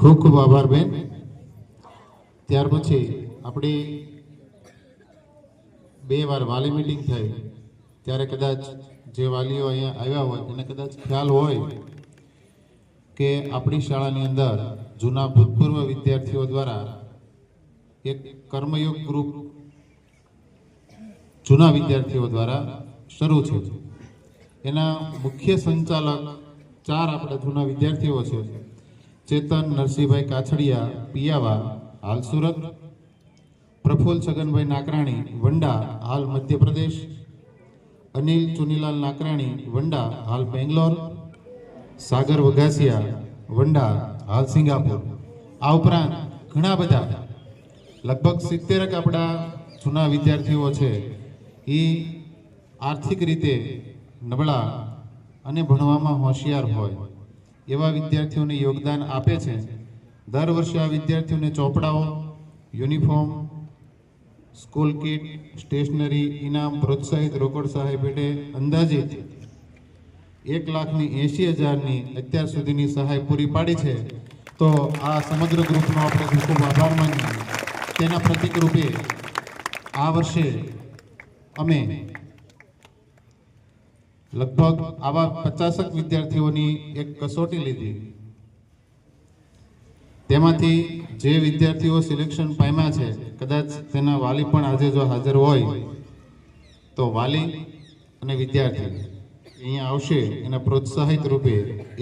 ખૂબ ખૂબ આભાર બેન। ત્યાર પછી આપણી 2 વાર વાલી મીટિંગ થઈ ત્યારે કદાચ જે વાલીઓ અહીંયા આવ્યા હોય એને કદાચ ખ્યાલ હોય કે આપણી શાળાની અંદર જૂના ભૂતપૂર્વ વિદ્યાર્થીઓ દ્વારા એક કર્મયોગ ગ્રુપ જૂના વિદ્યાર્થીઓ દ્વારા શરૂ છે। એના મુખ્ય સંચાલક 4 આપણા જૂના વિદ્યાર્થીઓ છે। ચેતન નરસિંહભાઈ કાછડિયા પિયાવા હાલ સુરત, પ્રફુલ્લ છગનભાઈ નાકરાણી વંડા હાલ મધ્યપ્રદેશ, અનિલ ચુનીલાલ નાકરાણી વંડા હાલ બેંગ્લોર, સાગર વઘાસિયા વંડા હાલ સિંગાપુર। આ ઉપરાંત ઘણા બધા લગભગ 70 આપણા જૂના વિદ્યાર્થીઓ છે એ આર્થિક રીતે નબળા અને ભણવામાં હોશિયાર હોય એવા વિદ્યાર્થીઓને યોગદાન આપે છે। દર વર્ષે આ વિદ્યાર્થીઓને ચોપડાઓ, યુનિફોર્મ, સ્કૂલ કીટ, સ્ટેશનરી, ઇનામ, પ્રોત્સાહિત રોકડ સહાય પેટે અંદાજિત 1,80,000ની અત્યાર સુધીની સહાય પૂરી પાડી છે। તો આ સમગ્ર ગ્રુપનો આપણે ખૂબ આભાર માનીએ। તેના પ્રતિક રૂપે આ વર્ષે અમે લગભગ આવા 50 વિદ્યાર્થીઓની એક કસોટી લીધી। તેમાંથી જે વિદ્યાર્થીઓ સિલેક્શન પામ્યા છે કદાચ તેના વાલી પણ આજે જો હાજર હોય તો વાલી અને વિદ્યાર્થી અહીંયા આવશે। એના પ્રોત્સાહિત રૂપે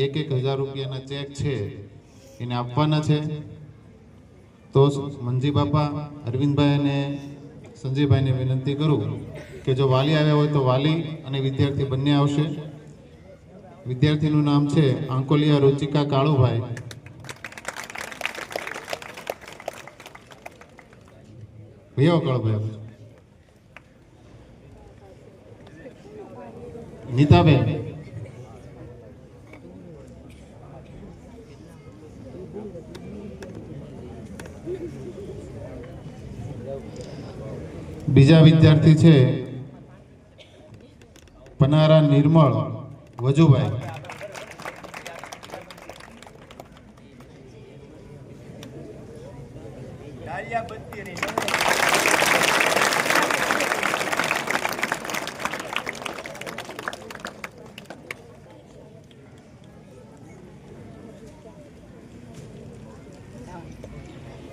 1,000 રૂપિયાના ચેક છે એને આપવાના છે। તો મંજી બાપા, અરવિંદભાઈ અને સંજયભાઈને વિનંતી કરું કે જો વાલી આવ્યા હોય તો વાલી અને વિદ્યાર્થી બંને આવશે। વિદ્યાર્થીનું નામ છે આંકોલિયા રુચિકા કાળુભાઈ। ભૈયા કાળુભાઈ, નીતાબેન, બીજા વિદ્યાર્થી છે પનારા નિર્મળ વજુભાઈ।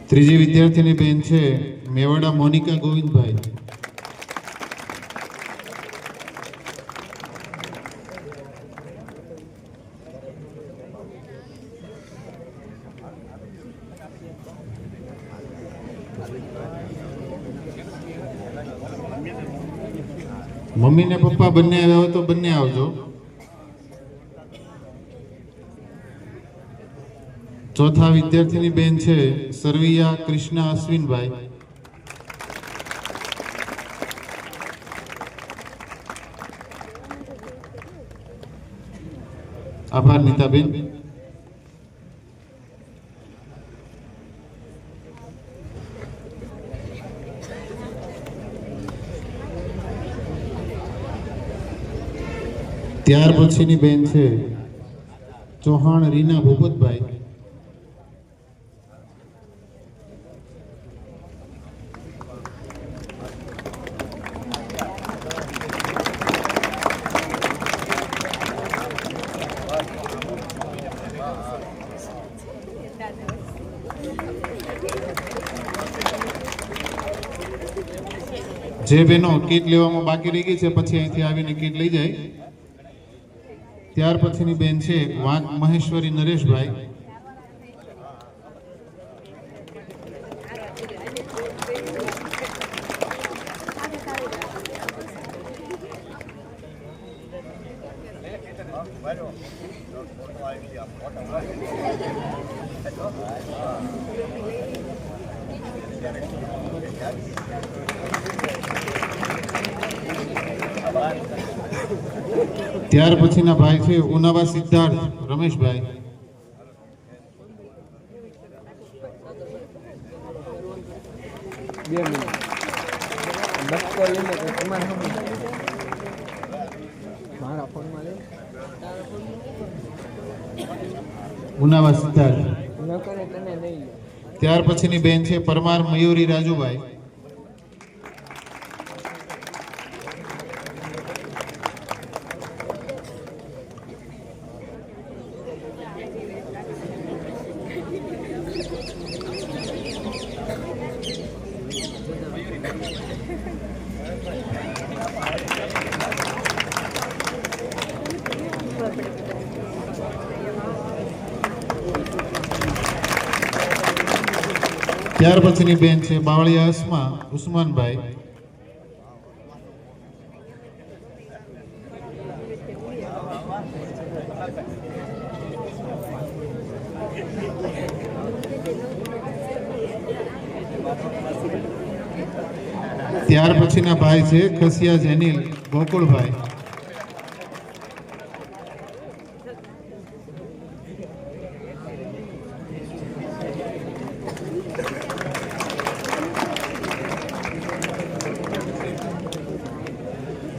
ત્રીજી વિદ્યાર્થીની બેન છે મેવાડા મોનિકા ગોવિંદભાઈ। મમ્મી ને પપ્પા બંને આવ્યા હોય તો બંને આવજો। ચોથા વિદ્યાર્થીની બેન છે સરવૈયા કૃષ્ણા અશ્વિનભાઈ। આભાર નીતાબેન। ત્યાર પછીની બેન છે ચૌહાણ રીના ભૂપતભાઈ। જે બહેનો કીટ લેવામાં બાકી રહી ગઈ છે પછી અહીંથી આવીને કીટ લઈ જાય। ત્યાર પછીની બેન છે વાઘ મહેશ્વરી નરેશભાઈ। ત્યાર પછીના ભાઈ છે ઉનાવા સિદ્ધાર્થ રમેશભાઈ। ઉનાવા સિદ્ધાર્થ ત્યાર પછીની બેન છે પરમાર મયુરી રાજુભાઈ. ત્યાર પછીની બેન છે બાવળિયા અસ્મા ઉસ્માનભાઈ. ત્યાર પછીના ભાઈ છે ખસિયા જેનિલ ગોકુળભાઈ.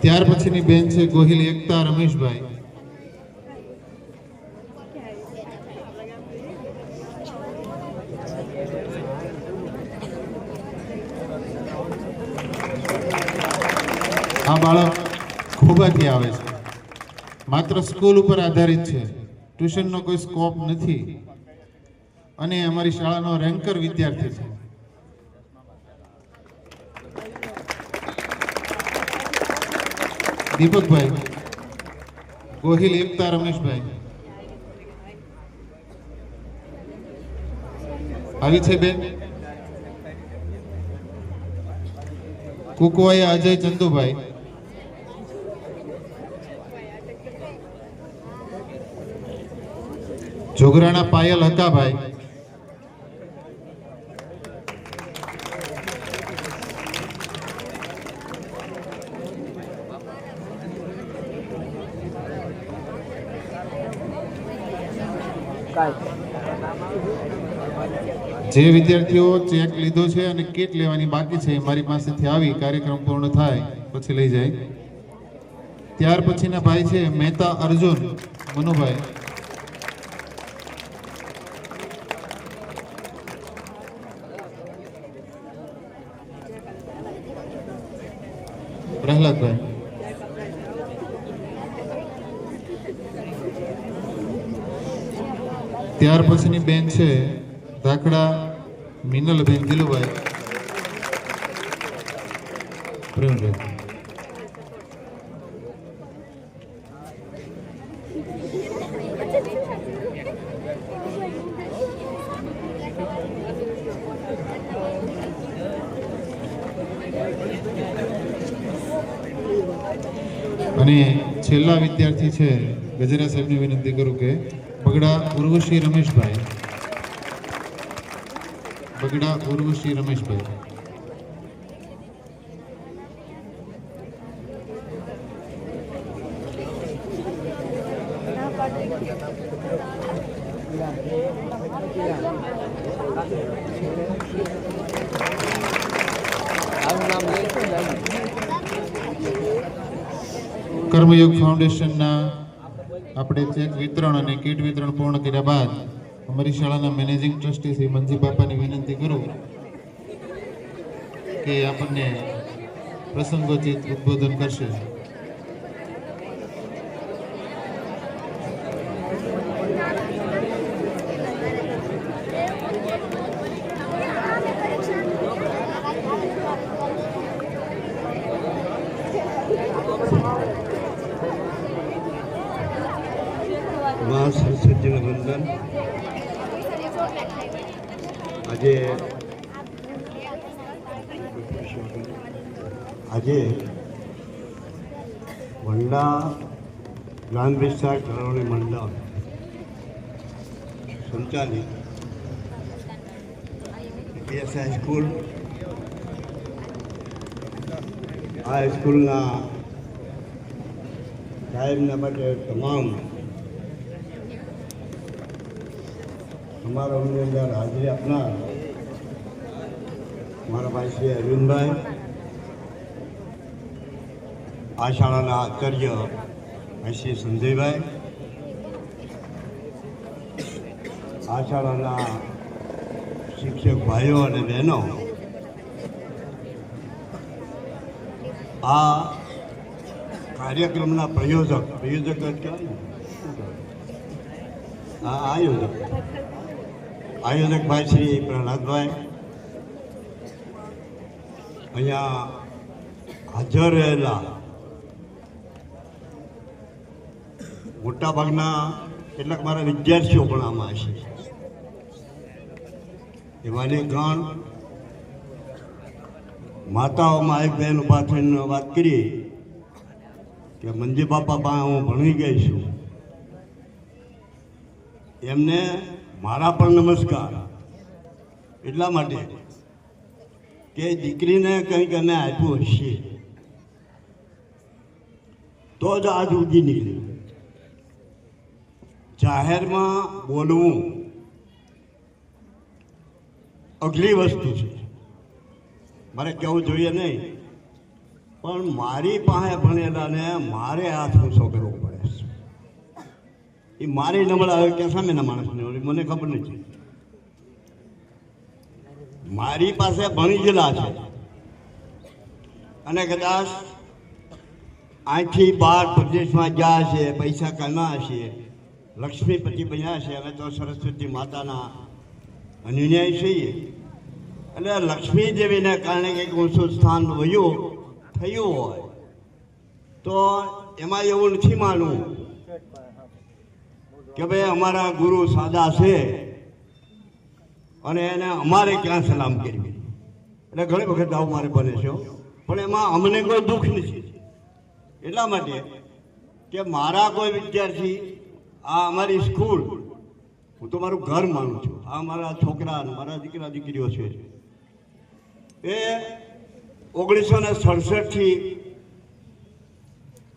ત્યાર પછીની બેન છે ગોહિલ એકતા રમેશભાઈ. આ બાળક ખોબાથી આવે છે, માત્ર સ્કૂલ ઉપર આધારિત છે, ટ્યુશનનો કોઈ સ્કોપ નથી અને અમારી શાળાનો રેન્કર વિદ્યાર્થી છે. દીપકભાઈ, ગોહિલ એકતા રમેશભાઈ આવી છે બેન. કુકવાયા અજય ચંદુભાઈ. જોગરાણા પાયલ હકાભાઈ. જે વિદ્યાર્થીઓ ચેક લીધો છે અને કીટ લેવાની બાકી છે મારી પાસેથી આવી કાર્યક્રમ પૂર્ણ થાય પછી લઈ જાય. ત્યાર પછીના ભાઈ છે મહેતા અર્જુન મનુભાઈ. પ્રહલાદભાઈ. ત્યાર પછીની બેન છે ધાકડા મિનલબેન દિલુભાઈ. પ્રવીણભાઈ. અને છેલ્લા વિદ્યાર્થી છે ગજેરા સાહેબની વિનંતી કરું કે બગડા ઉર્વશી રમેશભાઈ. બગડા ઉર્વશી રમેશભાઈ. કર્મયોગ ફાઉન્ડેશનના આપણે ચેક વિતરણ અને કીટ વિતરણ પૂર્ણ કર્યા બાદ અમારી શાળાના મેનેજિંગ ટ્રસ્ટી શ્રી મંજી બાપાની વિનંતી કરું કે આપણને પ્રસંગોચિત ઉદ્બોધન કરશે. મા સરસ્વતીનું વંદન. આજે વંડા ગ્રામ વિસ્તાર કેળવણી મંડળ સંચાલિત પીએસ હાઈસ્કૂલ, આ હાઈસ્કૂલના કાયમના માટે તમામ સમારોહની અંદર હાજરી આપનાર મારા ભાઈ શ્રી અરવિંદભાઈ, આ શાળાના આચાર્ય ભાઈ શ્રી સંજયભાઈ, આ શાળાના શિક્ષક ભાઈઓ અને બહેનો, આ કાર્યક્રમના પ્રયોજક જ કહેવાય ને, આ આયોજક ભાઈ શ્રી પ્રહલાદભાઈ, અહીંયા હાજર રહેલા મોટાભાગના કેટલાક મારા વિદ્યાર્થીઓ પણ આમાં હશે, એમાંની ગણ માતાઓમાં એક બહેન ઉભા થઈને વાત કરી કે મંજી બાપા પાસે હું ભણી ગઈ છું. એમને મારા પણ નમસ્કાર, એટલા માટે કે દીકરીને કંઈક અમે આપ્યું હશે તો જ આજ ઉગી નીકળ્યું. જાહેરમાં બોલવું અઘરી વસ્તુ છે, મારે કહેવું જોઈએ નહીં, પણ મારી પાસે ભણેલાને મારે હાથ ઊંચો કરવો પડે છે. એ મારી નબળા હોય કે સામેના માણસને મને ખબર નથી. મારી પાસે ભણી ગયેલા છે અને કદાચ અહીંથી બહાર પ્રદેશમાં ગયા છે, પૈસા કમાયા છે, લક્ષ્મીપતિ બન્યા છે. અમે તો સરસ્વતી માતાના અનુયાયી છીએ, એટલે લક્ષ્મી દેવીને કારણે કંઈક ઊંચું સ્થાન થયું હોય તો એમાં એવું નથી માનવું કે ભાઈ અમારા ગુરુ સાદા છે અને એને અમારે ક્યાં સલામ કરવી. એટલે ઘણી વખત આવું મારે બને છે, પણ એમાં અમને કોઈ દુઃખ નથી. એટલા માટે કે મારા કોઈ વિદ્યાર્થી, આ અમારી સ્કૂલ, હું તો મારું ઘર માનું છું, આ મારા છોકરા મારા દીકરા દીકરીઓ છે, એ 1967થી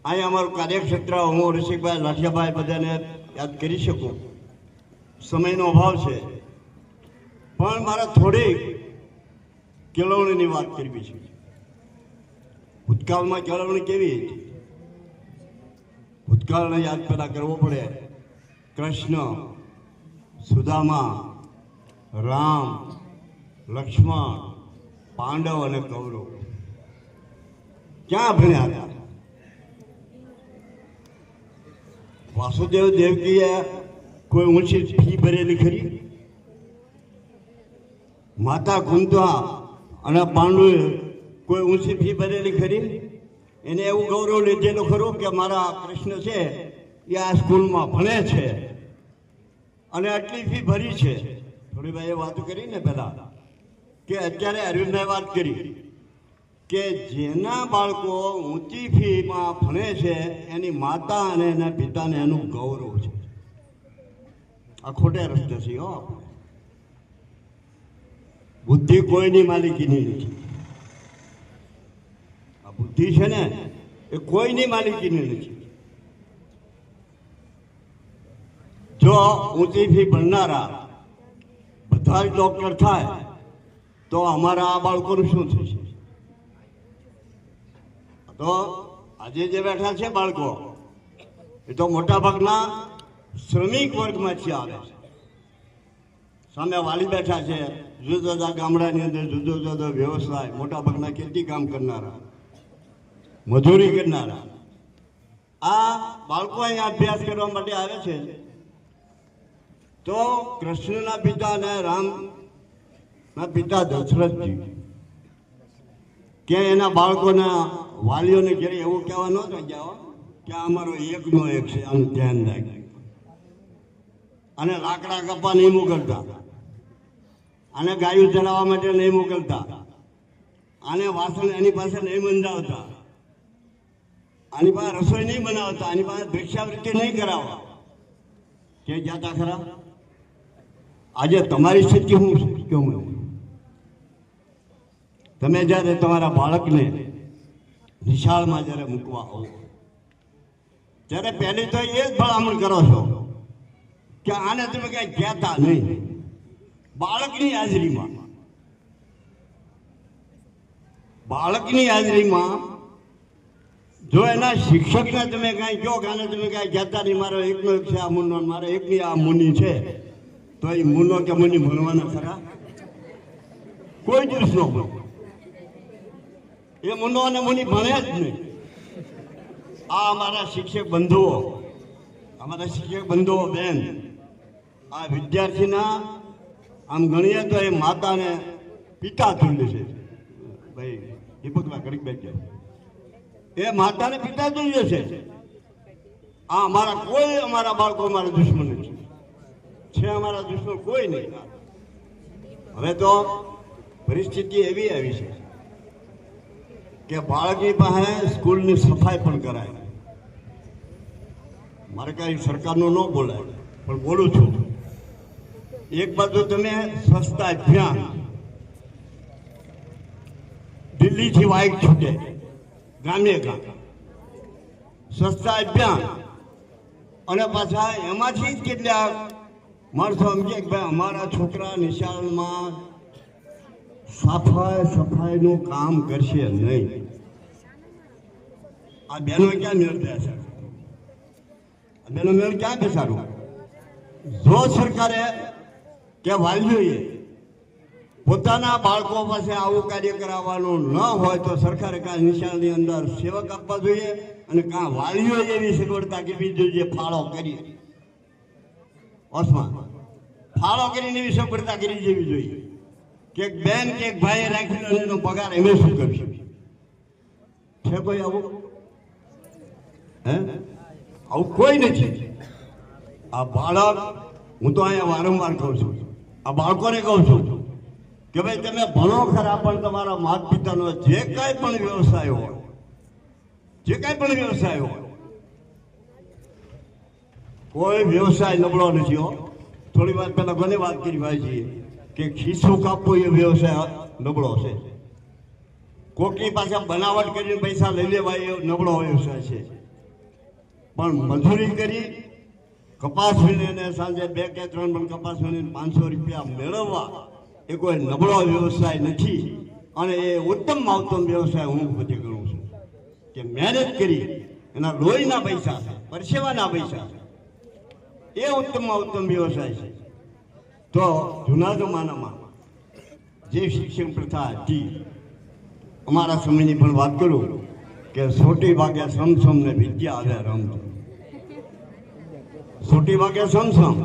અહીંયા અમારું કાર્યક્ષેત્ર, હું ઋષિકભાઈ લાઠિયાભાઈ બધાને યાદ કરી શકું, સમયનો અભાવ છે, પણ મારે થોડી કેળવણીની વાત કરવી છે. ભૂતકાળમાં કેળવણી કેવી હતી? ભૂતકાળને યાદ પેલા કરવો પડે. કૃષ્ણ, સુદામા, રામ, લક્ષ્મણ, પાંડવ અને કૌરવ ક્યાં ભણ્યા હતા? વાસુદેવ દેવકીએ કોઈ ઊંચી ફી ભરેલી ખરી? માતા કુંતા અને પાંડવે કોઈ ઊંચી ફી ભરેલી ખરી? એને એવું ગૌરવ લીધેલું ખરું કે મારા કૃષ્ણ છે એ આ સ્કૂલમાં ભણે છે અને આટલી ફી ભરી છે? થોડી ભાઈએ વાતો કરી ને પહેલાં, કે અત્યારે અરવિંદભાઈ વાત કરી કે જેના બાળકો ઊંચી ફીમાં ભણે છે એની માતા અને એના પિતાને એનું ગૌરવ છે. આ ખોટે રસ્તે છે. બુદ્ધિ કોઈની માલિકીની નથી. આ બુદ્ધિ છે ને એ કોઈની માલિકીની નથી. જો ઊંચી ફી ભણનારા બધા જ ડૉક્ટર થાય તો અમારા આ બાળકોનું શું થશે? તો આજે જે બેઠા છે બાળકો, એ તો મોટાભાગના શ્રમિક વર્ગમાંથી આવે છે. સામે વાલી બેઠા છે, જુદા જુદા ગામડાની અંદર જુદો જુદો વ્યવસાય, મોટાભાગના ખેતી કામ કરનારા, મજૂરી કરનારા. આ બાળકો અહીંયા અભ્યાસ કરવા માટે આવે છે. તો કૃષ્ણના પિતા અને રામના પિતા દશરથજી કે એના બાળકોના વાલીઓને ઘરે એવું કહેવા નહોતા ગયા કે અમારો એકનો એક છે, આનું ધ્યાન રાખે. અને લાકડા કપા નહીં મોકલતા, આને ગાયું ચલાવવા માટે નહીં મોકલતા, આને વાસણ એની પાસે નહીં બંધાવતા, આની પાસે રસોઈ નહીં બનાવતા, આની પાસે ભિક્ષાવૃત્તિ નહીં કરાવવા. ક્યાંય જાતા ખરા? આજે તમારી સ્થિતિ હું કેવું મને? તમે જ્યારે તમારા બાળકને નિશાળમાં જ્યારે મૂકવા આવો ત્યારે પહેલી તો એ જ ભલામણ કરો છો કે આને તમે કાંઈ કહેતા નહીં. બાળકની હાજરીમાં જો એના શિક્ષકને તમે કાંઈ કહો કે આને તમે કાંઈ કહેતા નહીં, મારો એકનો એક છે આ મુન્નો, મારો એકની આ મુનિ છે, તો એ મુન્નો કે મુનિ ભણવાના ખરા? કોઈ દિવસ ન ભણે. એ મુન્નો અને મુનિ ભણે જ નહીં. આ અમારા શિક્ષક બંધુઓ બેન, આ વિદ્યાર્થીના આમ ગણીએ તો એ માતાને પિતા તુલ્ય છે. ભાઈ દીપકભાઈ ઘડીક બેઠ, એ માતાને પિતા તુલ્ય છે. આ અમારા બાળકો અમારા દુશ્મન છે. અમારા દુશ્મન કોઈ નહીં. હવે તો પરિસ્થિતિ એવી આવી છે કે બાળકની પાસે સ્કૂલની સફાઈ પણ કરાય. મારે કઈ સરકારનું ન બોલાય, પણ બોલું છું. એક બાજુ તમે સ્વચ્છતા અભિયાન દિલ્હીથી વાઇક છૂટે ગામે ગામ સ્વચ્છતા અભિયાન, અને પાછા એમાંથી જ કેટલાક માણસો સમજે કે ભાઈ અમારા છોકરા નિશાળમાં સફાઈનું કામ કરશે નહીં. આ બેનો ક્યાં મેળ બેસે? આ બેનો મેળ ક્યાં બેસાડવું? જો સરકારે કે વાલીઓએ પોતાના બાળકો પાસે આવું કાર્ય કરાવવાનું ન હોય તો સરકારે કાં નિશાળની અંદર સેવક આપવા જોઈએ, અને કાં વાલીઓએ એવી સગવડતા કરવી જોઈએ ફાળો કરી ફાળો કરીને એવી સગવડતા કરી જેવી જોઈએ કે બેન કે ભાઈ રાખીને એનો પગાર એમ શું કરશે? છે કોઈ આવું? આવું કોઈ નથી. આ બાળક, હું તો અહીંયા વારંવાર કહું છું, આ બાળકોને કહું છું કે ભાઈ તમે ભણો ખરા, પણ તમારા માતા પિતાનો જે કાંઈ પણ વ્યવસાય હોય, કોઈ વ્યવસાય નબળો નથી હો. થોડી વાર પહેલા મને વાત કરી ભાઈ કે ખિસ્સું કાપવું એ વ્યવસાય નબળો છે. કોકની પાસે બનાવટ કરીને પૈસા લઈ લેવાય એ નબળો વ્યવસાય છે. પણ મજૂરી કરી કપાસ વીણીને સાંજે 2 કે 3 મણ કપાસ વીણીને 500 રૂપિયા મેળવવા એ કોઈ નબળો વ્યવસાય નથી. અને એ ઉત્તમ વ્યવસાય હું બધી ગણું છું કે મહેનત કરી એના લોહીના પૈસા છે, પરસેવાના પૈસા છે, એ ઉત્તમ વ્યવસાય છે. તો જૂના જમાનામાં જે શિક્ષણ પ્રથા હતી, અમારા સમયની પણ વાત કરું કે સોટી ભાગે સમસમ ને વિદ્યા આવે રમજો. સોટી ભાગે સમસમ,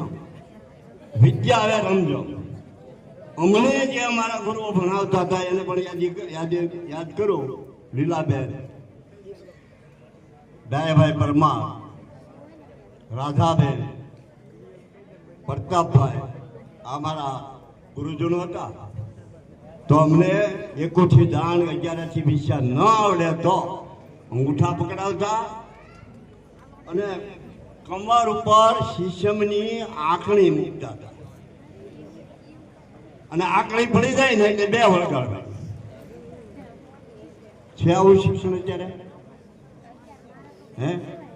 વિદ્યા આવે રમજો. અમને જે અમારા ગુરુઓ ભણાવતા હતા એને પણ યાદ કરો. લીલાબેન, ડાયાભાઈ પરમાર, રાધાબેન, પ્રતાપભાઈ, આ મારા ગુરુજનો હતા. તો અમને એકોથી દાણ 11 થી વિષય ન આવડે તો અંગૂઠા પકડાવતા અને કમર ઉપર શીશમની આંકણી મૂકતા હતા, અને આંકણી પડી જાય ને એટલે 2 વળગાડવા. છે આવું શિક્ષણ અત્યારે?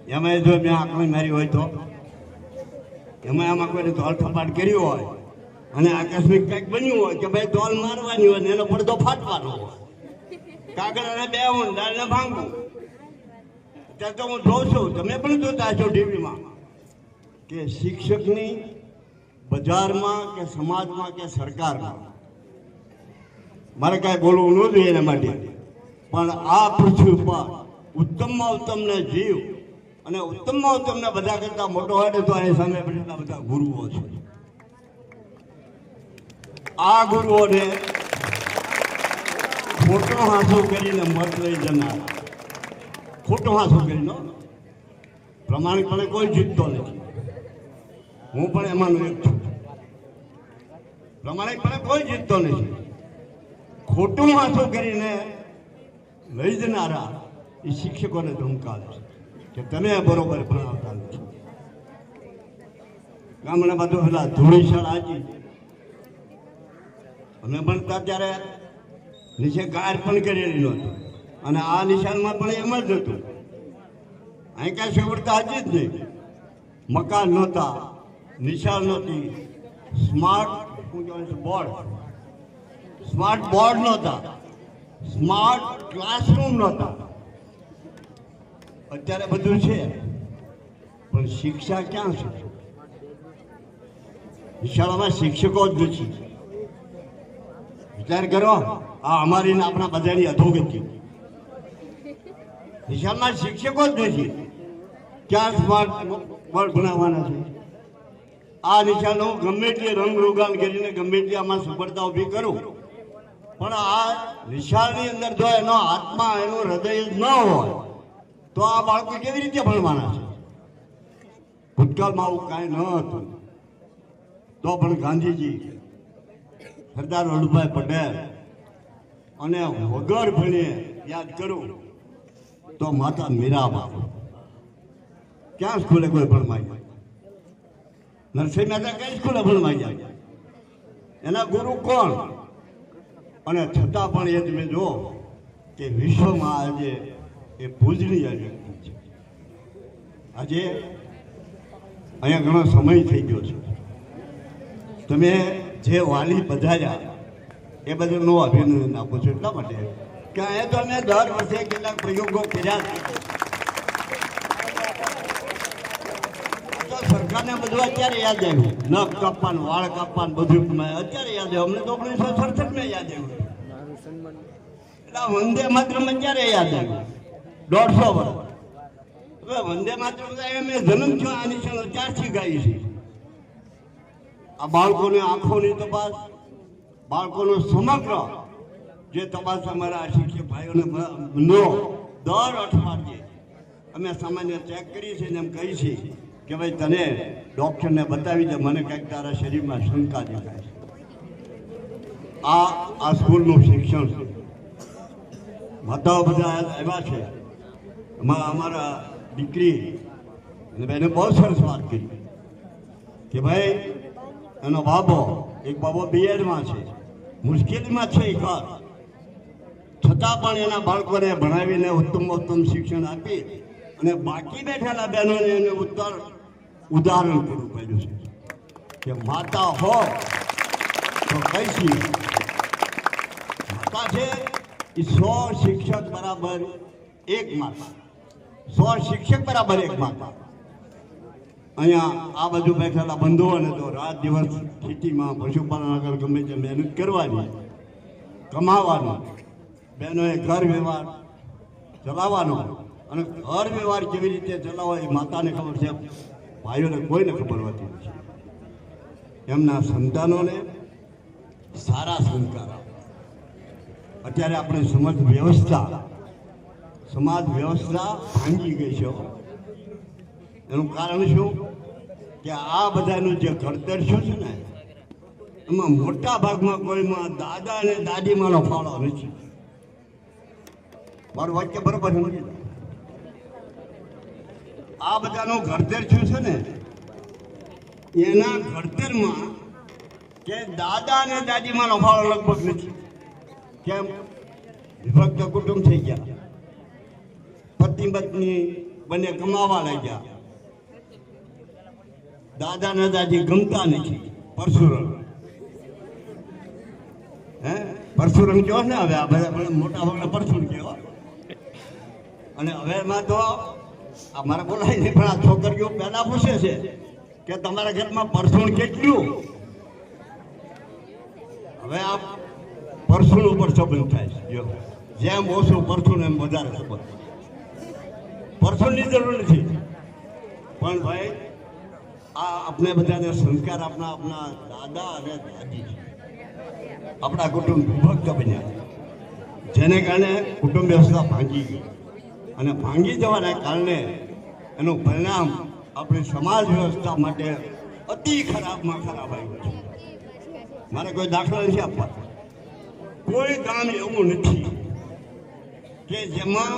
એમાં જો મેં આંકણી મારી હોય તો એમાં આમાં કોઈને ધોલ ફપાટ કર્યું હોય અને આકસ્મિક કંઈક બન્યું હોય કે ભાઈ ધોલ મારવાની હોય ને એનો પડદો ફાટવાનો હોય, કાગળને 2 ઊંડાને ભાંગવું. ત્યારે તો હું જોઉં છું, તમે પણ જોતા છો ટીવીમાં, કે શિક્ષકની બજારમાં કે સમાજમાં કે સરકારમાં, મારે કાંઈ બોલવું ન જોઈએ એના માટે, પણ આ પૃથ્વી ઉપર ઉત્તમમાં ઉત્તમને જીવ અને ઉત્તમમાં ઉત્તમને બધા કરતા મોટો હોય ને તો એની સામે બેઠેલા બધા ગુરુઓ છે. આ ગુરુઓને ખોટો હાંસો કરીને મત લઈ જનાર, ખોટો હાંસો કરીને પ્રમાણિકપણે કોઈ જીતતો નથી. હું પણ એમાંનો એક છું. પ્રમાણિકપણે કોઈ જીતતો નથી. ખોટું હાંસો કરીને લઈ જનારા એ શિક્ષકોને ધમકાવે છે કે તમે બરોબર ભણાવતા નથી. ગામડા બધું પેલા ધૂળી શાળા હતી, અમે ભણતા ત્યારે નીચે ગાર પણ કરેલી નહોતી, અને આ નિશાનમાં પણ એમ જ હતું. અહીં કાંઈ સગવડતા હતી જ નહીં. મકાન નહોતા, નિશાળ નહોતી, સ્માર્ટ બોર્ડ નહોતા, સ્માર્ટ ક્લાસરૂમ નહોતા. અત્યારે બધું છે, પણ શિક્ષા ક્યાં છે? શાળામાં શિક્ષકો જ નથી. અત્યારે કરો આ અમારી ને આપણા બધાની અધોગતિ. નિશાળમાં શિક્ષકો જ નથી, ક્યાં સ્માર્ટ બોર્ડ બનાવવાના છે? આ નિશાળનો ગમે એટલી રંગ રોગાન કરીને ગમે એટલી આમાં સફળતા ઊભી કરું, પણ આ નિશાળની અંદર જો એનો આત્મા એનું હૃદય જ ન હોય તો આ બાળકો કેવી રીતે ભણવાના છે? ભૂતકાળમાં આવું કાંઈ ન હતું, તો પણ ગાંધીજી, સરદાર વલ્લભભાઈ પટેલ અને વગર ભણીએ યાદ કરું તો માતા મીરાબા ક્યાં સ્કૂલે કોઈ ભણવા જાય? નરસિંહ મહેતા કઈ સ્કૂલે ભણવા જાય? એના ગુરુ કોણ? અને છતાં પણ એ તમે જો કે વિશ્વમાં આજે એ પૂજનીય વ્યક્તિ છે. આજે અહીંયા ઘણો સમય થઈ ગયો છે, તમે જે વાલી પધાર્યા એ બદલનો અભિનંદન આપું છું. એટલા માટે કે અહીંયા તો અમે દર વર્ષે કેટલાક પ્રયોગો કર્યા છે. તો સરકારને બધું અત્યારે યાદ આવ્યું, નખ કાપવાનું, વાળ કાપવાનું બધું અત્યારે યાદ આવ્યું. અમને તો 1967 યાદ આવ્યું. એટલે વંદે માતરમ અત્યારે યાદ આવ્યું, 150 વર્ષ. હવે વંદે માતરમ મેં જન્મ થયો આની છે ત્યારથી ગાઈ છે. આ બાળકોની આંખોની તપાસ, બાળકોનો સમગ્ર જે તપાસ અમારા શિક્ષક ભાઈઓને દર અઠવાડિયે અમે સામાન્ય ચેક કરીએ છીએ ને એમ કહીએ છીએ કે ભાઈ તને ડૉક્ટરને બતાવી દે, મને કંઈક તારા શરીરમાં શંકા દેખાય છે. આ સ્કૂલનું શિક્ષણ છે. માતાઓ બધા આવ્યા છે. એમાં અમારા દીકરી અને બેને બહુ સરસ વાત કરી કે ભાઈ એનો બાબો, એક બાબો બીએડમાં છે, મુશ્કેલીમાં છે એ ઘર, છતાં પણ એના બાળકોને ભણાવીને ઉત્તમ શિક્ષણ આપી અને બાકી બેઠેલા બહેનોને એને ઉદાહરણ પૂરું પાડ્યું છે કે માતા હો તો કઈ માતા છે એ 100 શિક્ષક બરાબર એક માતા, 100 શિક્ષક બરાબર એક માતા. અહીંયા આ બાજુ બેઠેલા બંધુઓને તો રાત દિવસ ખેતીમાં પશુપાલન આગળ ગમે તે મહેનત કરવાની, કમાવાનું, બહેનોએ ઘર વ્યવહાર ચલાવવાનો, અને ઘર વ્યવહાર કેવી રીતે ચલાવવો એ માતાને ખબર છે, ભાઈઓને કોઈને ખબર હોતી નથી. એમના સંતાનોને સારા સંસ્કાર આપો. અત્યારે આપણે સમાજ વ્યવસ્થા ભાંગી ગઈ છે. એનું કારણ શું કે આ બધાનું જે ઘડતર શું છે ને એમાં મોટા ભાગમાં કોઈમાં દાદા અને દાદીમાંનો ફાળો નથી. મારું વાક્ય બરોબર સમજી લો. આ બધાનું ઘડતર શું છે ને એના ઘડતરમાં કે દાદા અને દાદીમાંનો ફાળો લગભગ નથી. કેમ? વિભક્ત કુટુંબ થઈ ગયા, પતિ પત્ની બંને કમાવા લાગ્યા, દાદા ને દાદી ગમતા નથી. પરશુરામ કહેવાય ને, હવે આ બધા મોટા ભાગના પરશુર કહેવા. અને હવે એમાં તો આ મારે બોલાય નહીં, પણ આ છોકરીઓ પહેલા પૂછે છે કે તમારા ઘરમાં પરસુણ કેટલું? હવે આ પરસુણ ઉપર સંબંધ થાય છે. જેમ ઓછું પરસુણ એમ વધારે સંબંધ. પરસુણની જરૂર નથી, પણ ભાઈ આ આપણે બધાને સંસ્કાર આપણા દાદા અને દાદી, આપણા કુટુંબ વિભક્ત બન્યા, જેને કારણે કુટુંબ વ્યવસ્થા ભાંગી ગઈ. અને ભાંગી જવાના કારણે એનું પરિણામ આપણી સમાજ વ્યવસ્થા માટે અતિ ખરાબમાં ખરાબ આવ્યું છે. મારે કોઈ દાખલા નથી આપવા. કોઈ ગામ એવું નથી કે જેમાં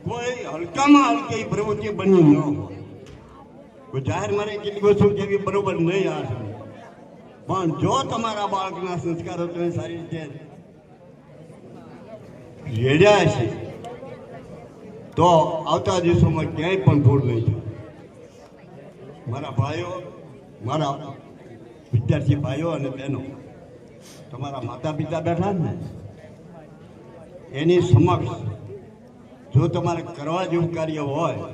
કોઈ હલકામાં હલકી પ્રવૃત્તિ બની ન હોય. કોઈ જાહેર મારે કેટલી વસ્તુ જેવી બરોબર નહીં આ છે, પણ જો તમારા બાળકના સંસ્કારો તમે સારી રીતે રેડ્યા છે તો આવતા દિવસોમાં ક્યાંય પણ ભૂલ નહીં થાય. મારા ભાઈઓ, મારા વિદ્યાર્થી ભાઈઓ અને બહેનો, તમારા માતા પિતા બેઠા ને એની સમક્ષ જો તમારે કરવા જેવું કાર્ય હોય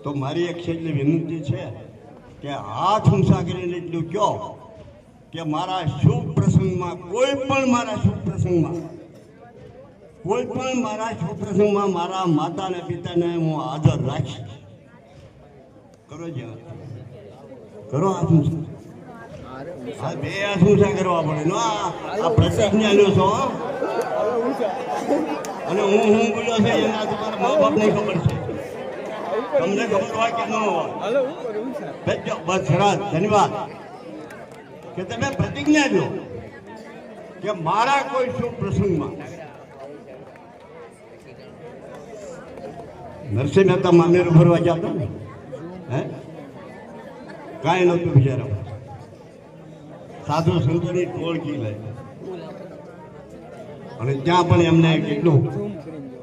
તો મારી એક છેલ્લી વિનંતી છે કે હાથ ઊંચા કરીને એટલું કહો કે મારા શુભ પ્રસંગમાં કોઈ પણ મારા શુભ પ્રસંગમાં મારા માતા અને પિતાને હું હાજર રાખીશ. કરો જે કરો આ શું છે? આ બે આ શું છે કરવા પડે નો આ પ્રતિજ્ઞા લ્યો છો હો. અને હું બોલ્યો છે એના તમારા મા બાપને ખબર છે, તમને ખબર હોય કે ન હોય. બસ સરસ, ધન્યવાદ કે તમે પ્રતિજ્ઞા લો કે મારા કોઈ શુભ પ્રસંગમાં નરસિંહ મહેતા મામેરું ફરવા જતો ને કાંઈ નહોતું બિચારો, સાધુ સંતોની ટોળકી લઈ અને ત્યાં પણ એમને કેટલું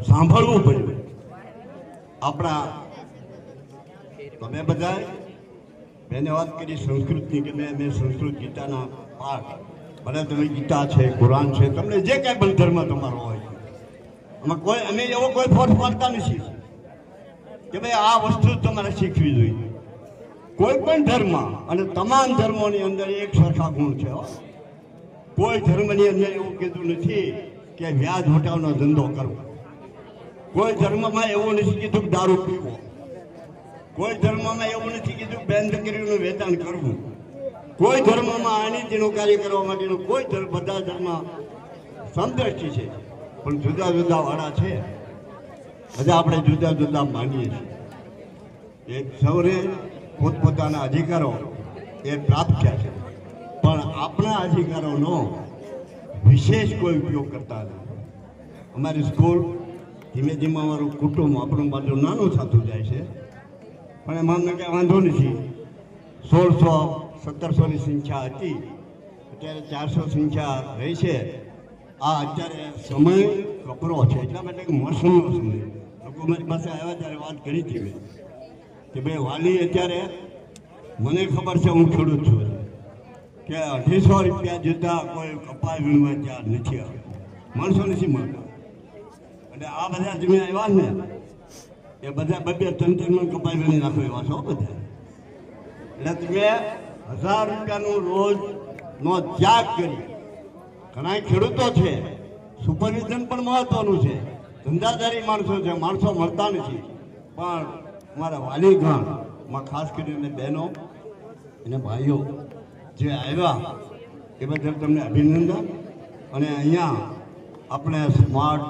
સાંભળવું પડ્યું. આપણા તમે બધા મેં વાત કરી સંસ્કૃતની કે મેં સંસ્કૃત ગીતાના પાઠ, ભલે તમે ગીતા છે, કુરાન છે, તમને જે કાંઈ પણ ધર્મ તમારો હોય આમાં કોઈ અમે એવો કોઈ ફોર્સ પાડતા નથી કે ભાઈ આ વસ્તુ તમારે શીખવી જોઈએ. કોઈ પણ ધર્મ અને તમામ ધર્મોની અંદર એક સરખા ગુણ છે. કોઈ ધર્મની અંદર એવું કીધું નથી કે વ્યાજ વટાવનો ધંધો કરવો. કોઈ ધર્મમાં એવું નથી કીધું કે દારૂ પીવો. કોઈ ધર્મમાં એવું નથી કીધું બેન દીકરીનું વેચાણ કરવું. કોઈ ધર્મમાં અનીતિનું કાર્ય કરવા માટેનું કોઈ ધર્મ, બધા ધર્મ સમદ્રષ્ટિ છે પણ જુદા જુદા વાળા છે. બધા આપણે જુદા જુદા માનીએ છીએ. એક સૌને પોતપોતાના અધિકારો એ પ્રાપ્ત થયા છે, પણ આપણા અધિકારોનો વિશેષ કોઈ ઉપયોગ કરતા નથી. અમારી સ્કૂલ ધીમે ધીમે અમારું કુટુંબ આપણું બધું નાનું થતું જાય છે, પણ એમાં અમને કંઈ વાંધો નથી. 1600-1700ની સંખ્યા હતી, અત્યારે 400 સંખ્યા રહી છે. આ અત્યારે સમય કપરો છે, એટલા માટે મોસમનો સમય. લોકો મારી પાસે આવ્યા ત્યારે વાત કરી હતી મેં કે ભાઈ વાલી અત્યારે મને ખબર છે, હું ખેડૂત છું, કે 250 રૂપિયા જતા કોઈ કપાસ વીણવા ત્યાં નથી આવે, માણસો નથી મળતા. અને આ બધા તમે આવ્યા ને એ બધા 2-3 મણ કપાસ વીણી નાખો એવા છો બધા. એટલે તમે 1000 રૂપિયાનું રોજનો ત્યાગ કરી. ઘણા ખેડૂતો છે, સુપરવિઝન પણ મહત્વનું છે, ધંધાદારી માણસો છે, માણસો મળતા નથી. પણ અમારા વાલીગણમાં ખાસ કરીને બહેનો અને ભાઈઓ જે આવ્યા એ બદલ તમને અભિનંદન. અને અહીંયા આપણે સ્માર્ટ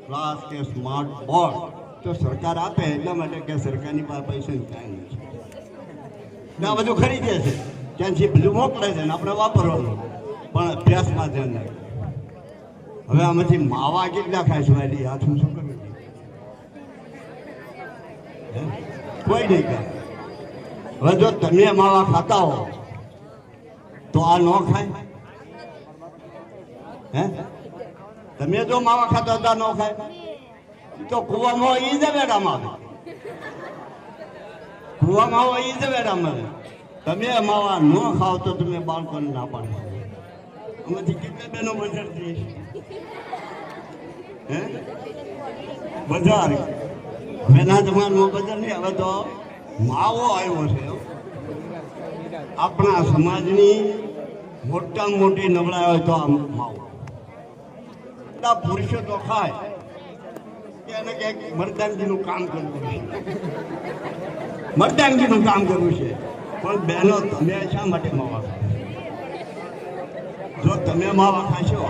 ક્લાસ કે સ્માર્ટ બોર્ડ તો સરકાર આપે એટલા માટે કે સરકારની પાસે પૈસા કાંઈ નથી. આ બધું ખરીદે છે, ત્યાંથી બધું મોકલે છે ને આપણે વાપરવાનું, પણ અભ્યાસમાં ધ્યાન રાખે. હવે આમાંથી માવા કેટલા ખાય છે વાલી? હાથ હું શું કરું? કોઈ નહીં ખાય. હવે જો તમે માવા ખાતા હો તો આ ન ખાય? હે, તમે જો માવા ખાતા હતા ન ખાય તો કુવામાં હોય એ જ વેડામાં આવે. કુવામાં હોય એ જ વેડામાં આવે. તમે માવા ન ખાવ તો તમે બાળકોને ના પાડો. આમાંથી કેટલા બહેનો બજાર થઈ? હે, બજાર હવેના જમાનામાં બજાર નહીં, હવે તો માવો આવ્યો છે. આપણા સમાજની મોટામાં મોટી નબળાઈ હોય તો આ માવો. એટલા પુરુષો તો ખાય કે એને ક્યાંક મર્દાનગીનું કામ કરવું છે, મર્દાનગીનું કામ કરવું છે. પણ બહેનો તમે શા માટે માવા ખાય? જો તમે માવા ખાશો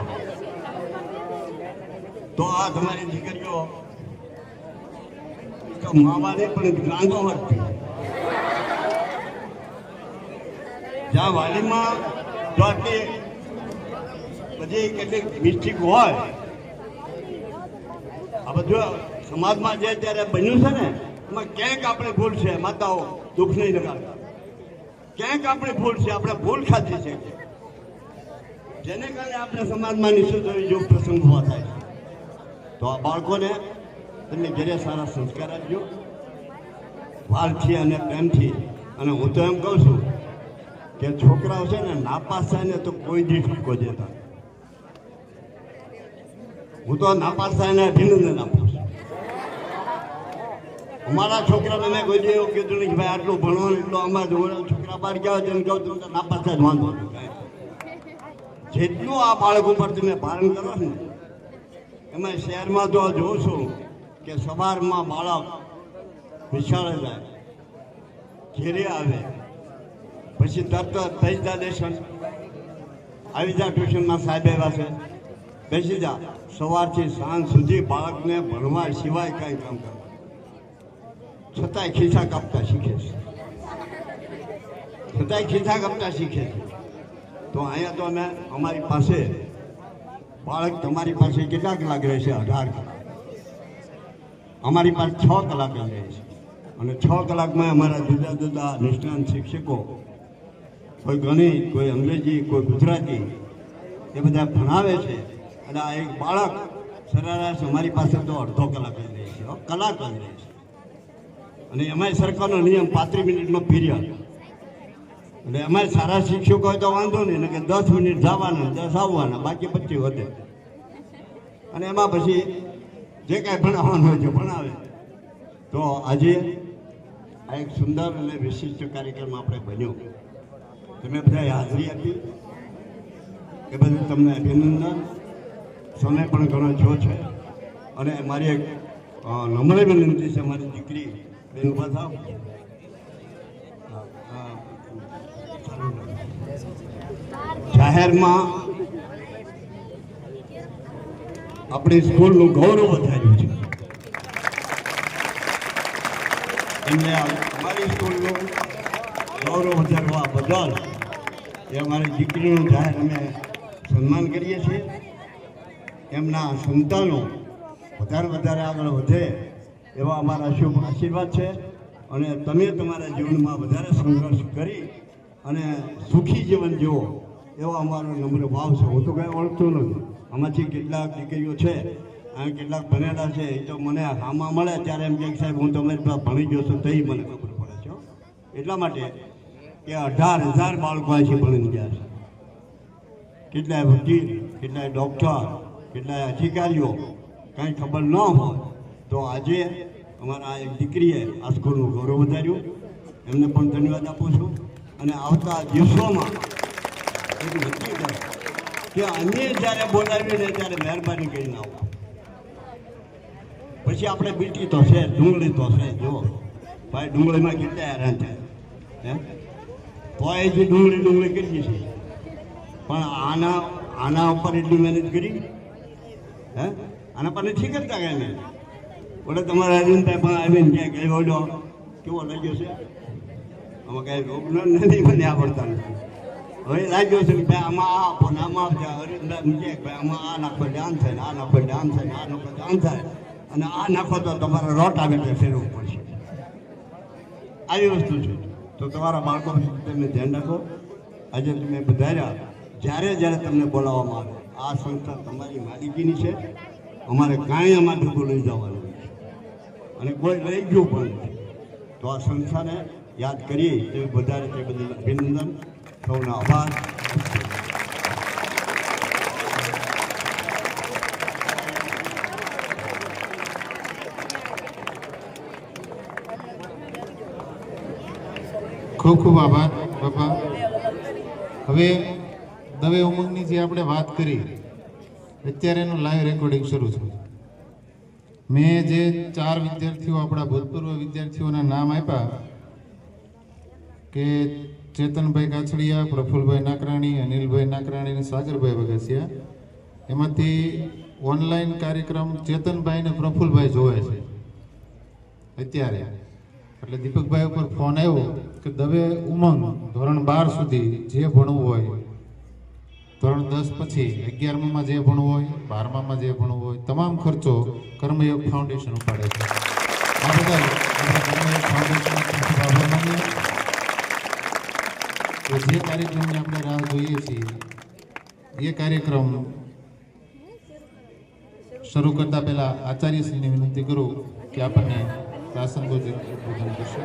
તો આ તમારી દીકરીઓ માવાને પણ ગાંધો વધતી. જ્યાં વાલીમાં જો આટલી બધી કેટલીક મિસ્ટેક હોય, આ બધું સમાજમાં જે અત્યારે બન્યું છે ને એમાં ક્યાંક આપણે ભૂલ છે. માતાઓ દુઃખ નહીં લગાડતા, ક્યાંક આપણે ભૂલ છે, આપણે ભૂલ ખાધી છે, જેને કારણે આપણે સમાજમાં નિશ્ચિત જો પ્રસંગ ઉભા થાય છે. તો આ બાળકોને તમે ઘરે સારા સંસ્કાર આપજો, વાલથી અને પ્રેમથી. અને હું તો એમ કહું છું કે છોકરાઓ છે ને નાપાસ થાય ને તો કોઈ દી ઠપકો દેતા. હું તો નાપાસ થાય ને અભિનંદન આપું છું. અમારા છોકરાને મેં કોઈ દી એવું કીધું નહીં કે ભાઈ આટલું ભણવાનું એટલું. અમારા છોકરા બહાર ગયા હોય તેને કહું તમે નાપાસ થાય વાંધો નહીં, જેટલું આ બાળક ઉપર તમે પાલન કરો ને, એમાં શહેરમાં તો જોઉં છું કે સવારમાં બાળક નિશાળે જાય, ઘેરે આવે, પછી તરત થઈ જા લેશન, આવી જા ટ્યુશનમાં સાહેબ આવ્યા છે, બેસી જા. સવારથી સાંજ સુધી બાળકને ભણવા સિવાય કાંઈ કામ કરે, છતાંય ખિસ્સા કાપતા શીખે છે, છતાંય ખિસ્સા કાપતા શીખે છે. તો અહીંયા તો અમે અમારી પાસે બાળક તમારી પાસે કેટલા કલાક રહેશે? 18 કલાક. અમારી પાસે 6 કલાક જ રહે છે, અને 6 કલાકમાં અમારા જુદા જુદા નિષ્ણાંત શિક્ષકો, કોઈ ગણિત, કોઈ અંગ્રેજી, કોઈ ગુજરાતી, એ બધા ભણાવે છે. અને આ એક બાળક સરેરાશ અમારી પાસે તો અડધો કલાક જ રહે છે, કલાક જ રહે છે. અને એમાંય સરકારનો નિયમ 35 મિનિટનો પીરિયડ. એટલે અમારે સારા શિક્ષકો હોય તો વાંધો નહીં, ને કે 10 મિનિટ જવાના, 10 આવવાના, બાકી 25 વધે. અને એમાં પછી જે કાંઈ ભણાવવાનું હોય છે ભણાવે. તો આજે આ એક સુંદર અને વિશિષ્ટ કાર્યક્રમ આપણે બન્યો. તમે બધાએ હાજરી આપી એ બદલ તમને અભિનંદન. સમય પણ ઘણો છો છે, અને મારી એક નમ્ર વિનંતી છે, મારી દીકરી બેન ઉભા થાવ. જાહેરમાં આપણી સ્કૂલનું ગૌરવ વધાર્યું છે. એમને અમારી સ્કૂલનું ગૌરવ વધારવા બદલ એ અમારી દીકરીનું જાહેર અમે સન્માન કરીએ છીએ. એમના સંતાનો વધારે આગળ વધે એવા અમારા શુભ આશીર્વાદ છે. અને તમે તમારા જીવનમાં વધારે સંઘર્ષ કરી અને સુખી જીવન જીવો એવો અમારો નમ્ર ભાવ છે. હું તો કાંઈ ઓળખતો નથી. આમાંથી કેટલાક દીકરીઓ છે, અને કેટલાક ભણેલા છે, એ તો મને આમાં મળે ત્યારે એમ કે સાહેબ હું તમારી પાસે ભણી ગયો છું, તો એ મને ખબર પડે છે. એટલા માટે કે 18,000 બાળકો અહીંથી ભણીને ગયા છે. કેટલાય વકીલ, કેટલાય ડૉક્ટર, કેટલાય અધિકારીઓ, કાંઈ ખબર ન હોય તો આજે અમારા એક દીકરીએ આ સ્કૂલનું ગૌરવ વધાર્યું. એમને પણ ધન્યવાદ આપું છું. અને આવતા દિવસોમાં એક નક્કી કરે કે અન્ય જ્યારે બોલાવીને ત્યારે મહેરબાની કરીને આવો. પછી આપણે બીટી તો છે, ડુંગળી તો છે. જો ભાઈ, ડુંગળીમાં કેટલા હેરાન થાય તો એ જે ડુંગળી કરીએ છીએ, પણ આના ઉપર એટલી મહેનત કરી આના પર નથી કરતા કાંઈ નહીં. ઓલે તમારા અરવિંદભાઈ પણ આવીને ક્યાં ગઈ ઓલો કેવો લાગ્યો છે? આમાં કાંઈ રોગ નથી, મને આવડતા નથી. હવે લાગ્યો છે કે ભાઈ આમાં આ આપો ને આમાં આપજો. અરવિંદભાઈ કહે ભાઈ આમાં આ નાખો એટલે આમ થાય ને, આ નાખો એટલે આમ થાય ને, આ નાખો એટલે આમ થાય, અને આ નાખો તો તમારે રોટા બેટે ફેરવવું પડશે. આવી વસ્તુ છે. તો તમારા બાળકો તમે ધ્યાન રાખો. આજે તમે વધાર્યા, જ્યારે તમને બોલાવવામાં આવે, આ સંસ્થા તમારી માલિકીની છે. અમારે કાંઈ આમાં ઢગું લઈ જવાનું નથી, અને કોઈ લઈ ગયું પણ નથી. તો આ સંસ્થાને યાદ કરીએ તે વધારે તે બદલ અભિનંદન. સૌનો આભાર. ખૂબ ખૂબ આભાર બાપા. હવે દવે ઉમંગની જે આપણે વાત કરી, અત્યારે એનું લાઈવ રેકોર્ડિંગ શરૂ છે. મેં જે 4 વિદ્યાર્થીઓ, આપણા ભૂતપૂર્વ વિદ્યાર્થીઓના નામ આપ્યા કે ચેતનભાઈ કાછડિયા, પ્રફુલભાઈ નાકરાણી, અનિલભાઈ નાકરાણી અને સાગરભાઈ વગાસિયા, એમાંથી ઓનલાઈન કાર્યક્રમ ચેતનભાઈ ને પ્રફુલભાઈ જોવે છે અત્યારે. એટલે દીપકભાઈ ઉપર ફોન આવ્યો કે દવે ઉમંગ ધોરણ 12 સુધી જે ભણવું હોય, ધોરણ 10 પછી 11માં જે ભણવું હોય, 12માં જે ભણવું હોય, તમામ ખર્ચો કર્મયોગ ફાઉન્ડેશન ઉપાડે છે. આ બધા આપણે કર્મયોગ ફાઉન્ડેશનનો ખૂબ આભાર માનીએ. તો જે કાર્યક્રમની આપણે રાહ જોઈએ છીએ, એ કાર્યક્રમ શરૂ કરતા પહેલા આચાર્યશ્રીને વિનંતી કરું કે આપણને પ્રાસંગોચિત ઉદ્બોધન કરશે.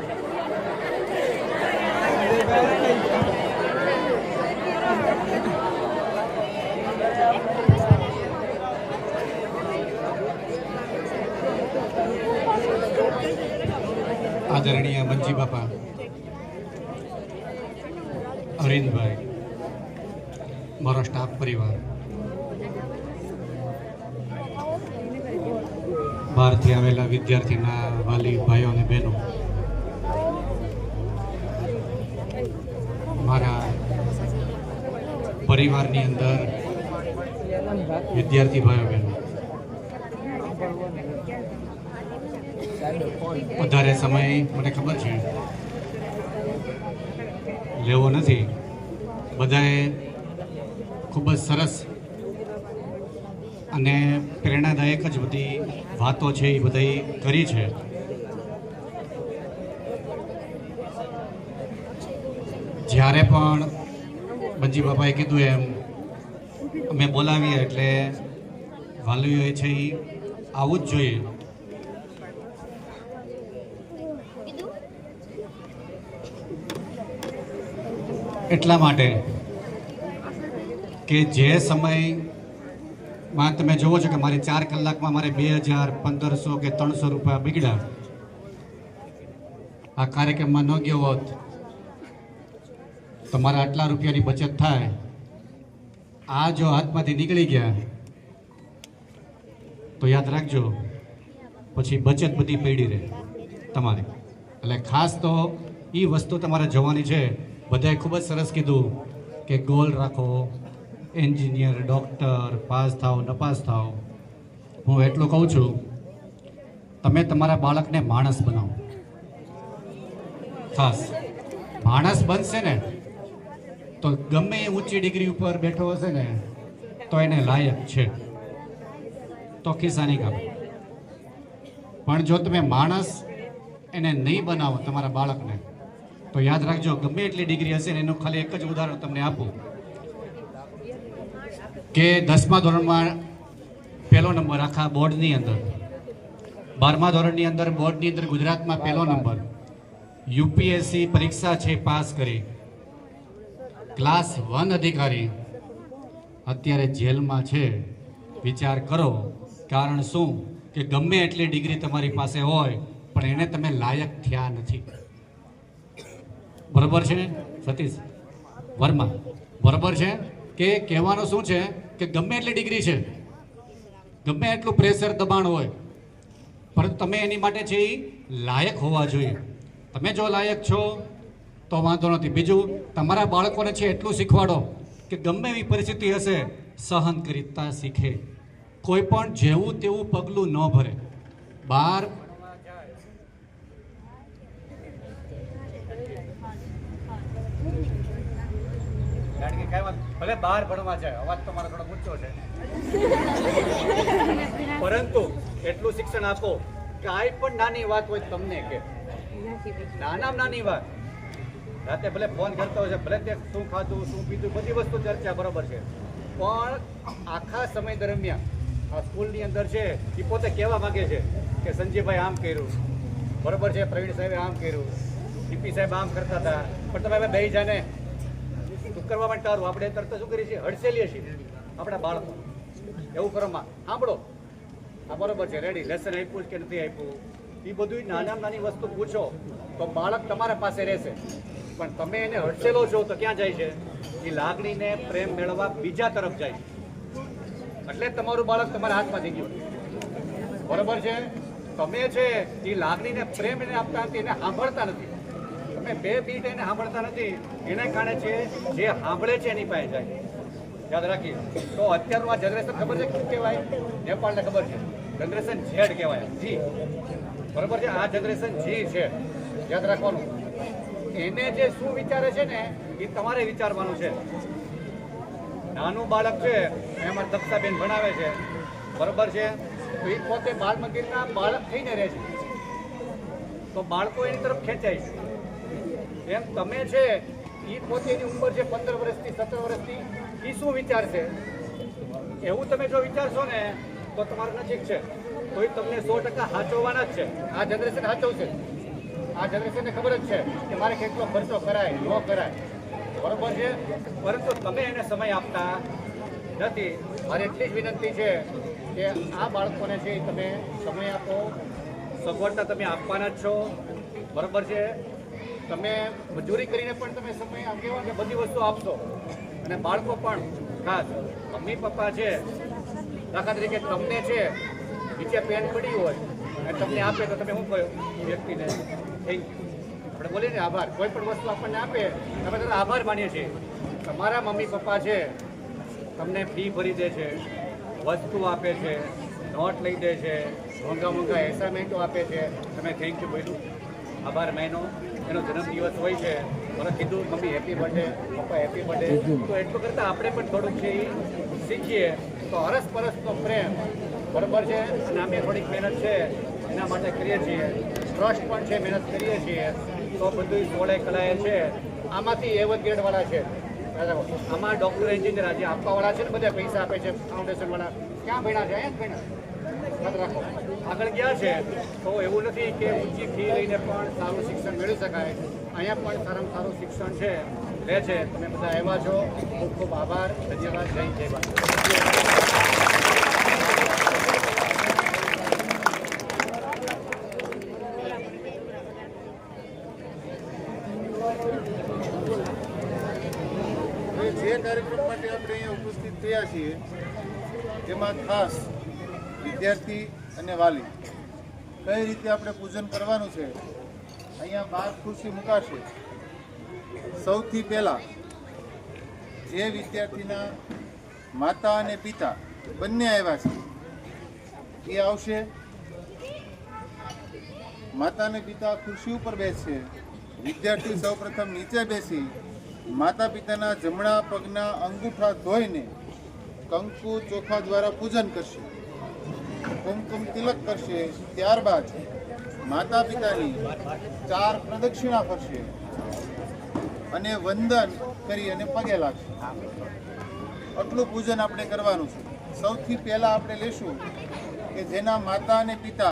આદરણીય મંજી બાપા, અરવિંદભાઈ, મારો સ્ટાફ પરિવાર, બહારથી આવેલા વિદ્યાર્થીના વાલી ભાઈઓ અને બહેનો, મારા પરિવારની અંદર વિદ્યાર્થી ભાઈઓ બહેનો, વધારે સમય મને ખબર છે લેવો નથી. બધાએ ખૂબ જ સરસ અને પ્રેરણાદાયક જ બધી વાતો છે એ બધી કરી છે. જ્યારે પણ બંજી બાપાએ કીધું એમ અમે બોલાવીએ એટલે વાલીઓ છે એ આવવું જ જોઈએ. એટલા માટે કે જે સમયમાં તમે જુઓ છો કે મારે 4 કલાકમાં મારે 2000, 1500 કે 300 રૂપિયા બગડ્યા, આ કાર્યક્રમમાં ન ગયો હોત તો મારા આટલા રૂપિયાની બચત થાય. આ જો હાથમાંથી નીકળી ગયા તો યાદ રાખજો પછી બચત બધી પડી રહે તમારી. એટલે ખાસ તો એ વસ્તુ તમારે જોવાની છે. બધાએ ખૂબ જ સરસ કીધું કે ગોલ રાખો, એન્જિનિયર, ડૉક્ટર, પાસ થાવ, નપાસ થાવ. હું એટલું કહું છું, તમે તમારા બાળકને માણસ બનાવો. ખાસ માણસ બનશે ને તો ગમે એ ઊંચી ડિગ્રી ઉપર બેઠો હશે ને તો એને લાયક છે, તો ખિસ્સાની કામ. પણ જો તમે માણસ એને નહીં બનાવો તમારા બાળકને તો યાદ રાખજો ગમે એટલી ડિગ્રી હશે ને એનું ખાલી એક જ ઉદાહરણ તમને આપું કે 10મા ધોરણમાં પહેલો નંબર આખા બોર્ડની અંદર, 12મા ધોરણની અંદર બોર્ડની અંદર ગુજરાતમાં પહેલો નંબર, યુપીએસસી પરીક્ષા છે પાસ કરી, ક્લાસ 1 અધિકારી અત્યારે જેલમાં છે. વિચાર કરો કારણ શું કે ગમે એટલી ડિગ્રી તમારી પાસે હોય પણ એને તમે લાયક થયા નથી. બરાબર છે સતીશ વર્મા? બરાબર છે કે કહેવાનું શું છે કે ગમે એટલી ડિગ્રી છે, ગમે એટલું પ્રેશર દબાણ હોય, પરંતુ તમે એની માટે છે એ લાયક હોવા જોઈએ. તમે જો લાયક છો તો વાંધો નથી. બીજું તમારા બાળકોને છે એટલું શીખવાડો કે ગમે એવી પરિસ્થિતિ હશે સહન કરતા શીખે, કોઈ પણ જેવું તેવું પગલું ન ભરે. બહાર ભલે બહાર ભણવા જાય, અવાજ તો મારો થોડો ઊંચો છે, પરંતુ એટલું શિક્ષણ આપો કે આઈ પણ નાની વાત હોય તમને કે નાનામાં નાની વાત, રાતે ભલે ફોન કરતો હોય છે, ભલે તે શું ખાધું શું પીધું બધી વસ્તુ ચર્ચા બરોબર છે, પણ આખા સમય દરમિયાન આ સ્કૂલની અંદર છે એ પોતે કહેવા માંગે છે કે સંજીવભાઈ આમ કર્યું, બરોબર છે, પ્રવીણ સાહેબે આમ કર્યું, ડીપી સાહેબ આમ કરતા હતા, પણ તમે હવે બે જાને તું કરવા માટે તારું આપણે તરત શું કરીએ છીએ હડસેલીએ છીએ આપણા બાળકો. એવું કરવામાં સાંભળો આ બરોબર છે, રેડી લેસન આપ્યું કે નથી આપ્યું એ બધું નાનામાં નાની વસ્તુ પૂછો તો બાળક તમારા પાસે રહેશે. પણ તમે એને હડસેલો છો તો ક્યાં જાય છે? એ લાગણીને પ્રેમ મેળવવા બીજા તરફ જાય છે. એટલે તમારું બાળક તમારા હાથમાંથી ગયું. બરોબર છે? તમે છે એ લાગણીને પ્રેમ એને આપતા નથી, એને સાંભળતા નથી. તમે 2 મિનિટ એને સાંભળતા નથી, એને કારણે છે જે સાંભળે છે એની પાસે જાય. યાદ રાખીએ તો અત્યારનું આ જનરેશન ખબર છે શું કહેવાય? નેપાળને ખબર છે, જનરેશન ઝેડ કહેવાય, જી. બરોબર છે? આ જનરેશન જી છે, યાદ રાખવાનું. એને જે શું વિચારે છે ને એ તમારે વિચારવાનું છે. નાનું બાળક છે એમાં દક્ષાબેન ભણાવે છે, બરોબર છે, તો એ પોતે બાળ મંદિરના બાળક થઈને રહે છે, તો બાળકો એની તરફ ખેંચાય છે. એમ તમે છે એ પોતેની ઉંમર છે 15 વર્ષથી 17 વર્ષથી, એ શું વિચારશે એવું તમે જો વિચારશો ને તો તમારું નજીક છે તો એ તમને 100% સાચવવાના જ છે. આ જનરેશન સાચવશે. આ જનરેશનને ખબર જ છે કે મારે કેટલો ખર્ચો કરાય ન કરાય, બરોબર છે, પરંતુ તમે એને સમય આપતા નથી. મારી એટલી જ વિનંતી છે કે આ બાળકોને છે તમે સમય આપો, સગવડતા તમે આપવાના જ છો, બરોબર છે. તમે મજૂરી કરીને પણ તમે સમય કહેવાય કે બધી વસ્તુ આપશો અને બાળકો પણ ખાસ મમ્મી પપ્પા છે, દાખલા તરીકે તમને છે નીચે પેન પડી હોય અને તમને આપે તો તમે શું કહો વ્યક્તિને? Thank you. આપણે બોલીએ ને આભાર. કોઈ પણ વસ્તુ આપણને આપે આપણે તેનો આભાર માનીએ છીએ. તમારા મમ્મી પપ્પા છે તમને ફી ભરી દે છે, વસ્તુ આપે છે, નોટ લઈ દે છે, મોંઘા મોંઘા એસાઇનમેન્ટો આપે છે, તમે થેન્ક યુ બોલ્યું, આભાર માન્યો. એનો જન્મદિવસ હોય છે, મને કીધું મમ્મી હેપી બર્થડે, પપ્પા હેપી બર્થડે. તો એટલું કરતાં આપણે પણ થોડુંક છે એ શીખીએ તો અરસપરસનો પ્રેમ બરાબર છે. અને અમે થોડીક મહેનત છે એના માટે કરીએ છીએ, ટ્રસ્ટ પણ છે, મહેનત કરીએ છીએ. તો બધું સોળે કલાએ છે. આમાંથી એવન ગ્રેડવાળા છે, આમાં ડૉક્ટર એન્જિનિયર આજે આપવાવાળા છે ને, બધા પૈસા આપે છે ફાઉન્ડેશનવાળા. ક્યાં ભણ્યા છે? અહીંયા જ ભણ્યા. યાદ રાખો, આગળ ગયા છે. તો એવું નથી કે ઊંચી ફી લઈને પણ સારું શિક્ષણ મેળવી શકાય. અહીંયા પણ સારામાં સારું શિક્ષણ છે લે છે. તમે બધા આવ્યા છો, ખૂબ ખૂબ આભાર, ધન્યવાદ. જય જય ભારત. જે કાર્યક્રમ માટે આપણે અહીંયા ઉપસ્થિત થયા છીએ તેમાં ખાસ વિદ્યાર્થી અને વાલી કઈ રીતે આપણે પૂજન કરવાનું છે, અહીંયા 12 ખુરશી મુકાશે. સૌથી પહેલાં જે વિદ્યાર્થીના માતા અને પિતા બંને આવ્યા છે એ આવશે. માતા અને પિતા ખુરશી ઉપર બેસશે. વિદ્યાર્થી સૌપ્રથમ નીચે બેસી માતા પિતાના જમણા પગના અંગૂઠા ધોઈને કંકુ ચોખા દ્વારા પૂજન કરશે, કુમકુમ તિલક કરશે. ત્યારબાદ માતા પિતાની 4 પ્રદક્ષિણા કરશે અને વંદન કરી અને પગે લાગશે. આટલું પૂજન આપણે કરવાનું છે. સૌથી પહેલા આપણે લેશું કે જેના માતા અને પિતા